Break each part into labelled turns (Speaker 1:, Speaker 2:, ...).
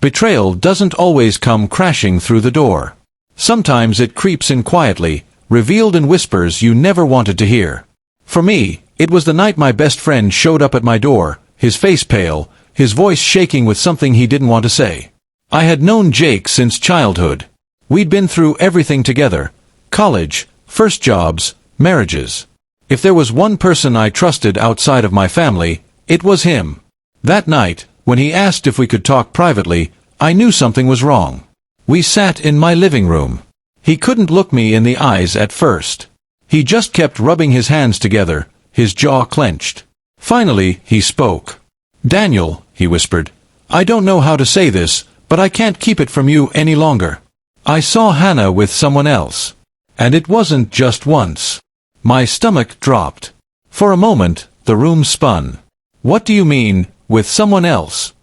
Speaker 1: Betrayal doesn't always come crashing through the door. Sometimes it creeps in quietly, revealed in whispers you never wanted to hear. For me, it was the night my best friend showed up at my door, his face pale, his voice shaking with something he didn't want to say. I had known Jake since childhood. We'd been through everything together: college, first jobs, marriages. If there was one person I trusted outside of my family, it was him. That night, when he asked if we could talk privately, I knew something was wrong. We sat in my living room. He couldn't look me in the eyes at first. He just kept rubbing his hands together, his jaw clenched. Finally, he spoke. "Daniel," he whispered, "I don't know how to say this, but I can't keep it from you any longer. I saw Hannah with someone else. And it wasn't just once." My stomach dropped. For a moment, the room spun. "What do you mean, with someone else?"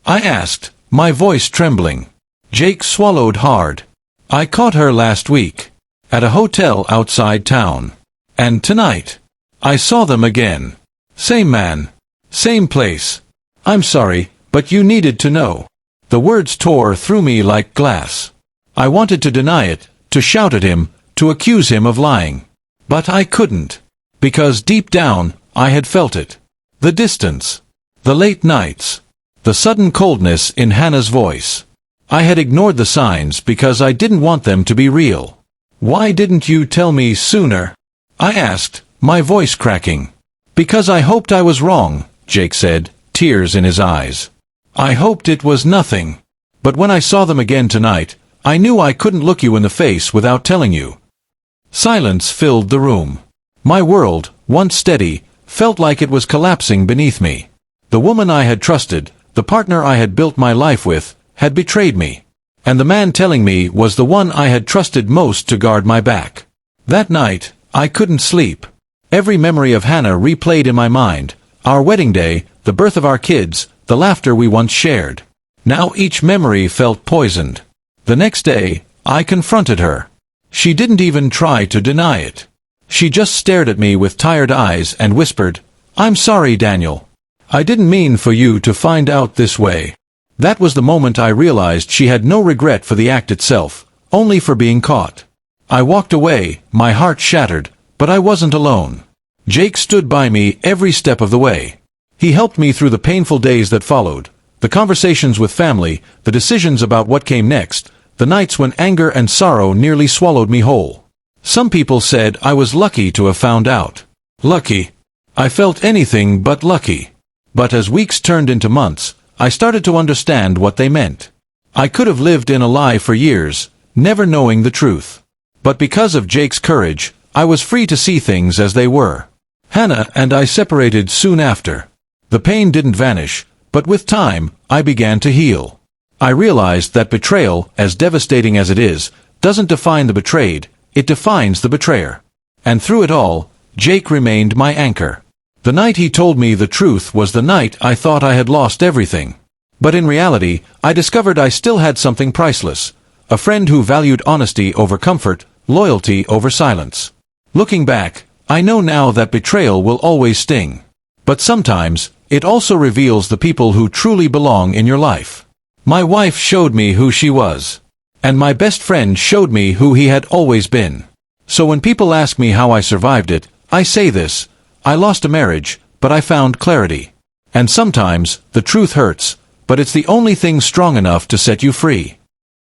Speaker 1: I asked, my voice trembling. Jake swallowed hard. "I caught her last week. At a hotel outside town. And tonight. I saw them again. Same man. Same place. I'm sorry, but you needed to know." The words tore through me like glass. I wanted to deny it, to shout at him, to accuse him of lying. But I couldn't. Because deep down, I had felt it. The distance. The late nights. The sudden coldness in Hannah's voice. I had ignored the signs because I didn't want them to be real. "Why didn't you tell me sooner?" I asked, my voice cracking. "Because I hoped I was wrong," Jake said, tears in his eyes. "I hoped it was nothing. But when I saw them again tonight, I knew I couldn't look you in the face without telling you." Silence filled the room. My world, once steady, felt like it was collapsing beneath me. The woman I had trusted, the partner I had built my life with, had betrayed me. And the man telling me was the one I had trusted most to guard my back. That night, I couldn't sleep. Every memory of Hannah replayed in my mind: our wedding day, the birth of our kids, the laughter we once shared. Now each memory felt poisoned. The next day, I confronted her. She didn't even try to deny it. She just stared at me with tired eyes and whispered, "I'm sorry, Daniel. I didn't mean for you to find out this way." That was the moment I realized she had no regret for the act itself, only for being caught. I walked away, my heart shattered, but I wasn't alone. Jake stood by me every step of the way. He helped me through the painful days that followed, the conversations with family, the decisions about what came next, the nights when anger and sorrow nearly swallowed me whole. Some people said I was lucky to have found out. Lucky. I felt anything but lucky. But as weeks turned into months, I started to understand what they meant. I could have lived in a lie for years, never knowing the truth. But because of Jake's courage, I was free to see things as they were. Hannah and I separated soon after. The pain didn't vanish, but with time, I began to heal. I realized that betrayal, as devastating as it is, doesn't define the betrayed, it defines the betrayer. And through it all, Jake remained my anchor. The night he told me the truth was the night I thought I had lost everything. But in reality, I discovered I still had something priceless. A friend who valued honesty over comfort, loyalty over silence. Looking back, I know now that betrayal will always sting. But sometimes, it also reveals the people who truly belong in your life. My wife showed me who she was. And my best friend showed me who he had always been. So when people ask me how I survived it, I say this: I lost a marriage, but I found clarity. And sometimes, the truth hurts, but it's the only thing strong enough to set you free.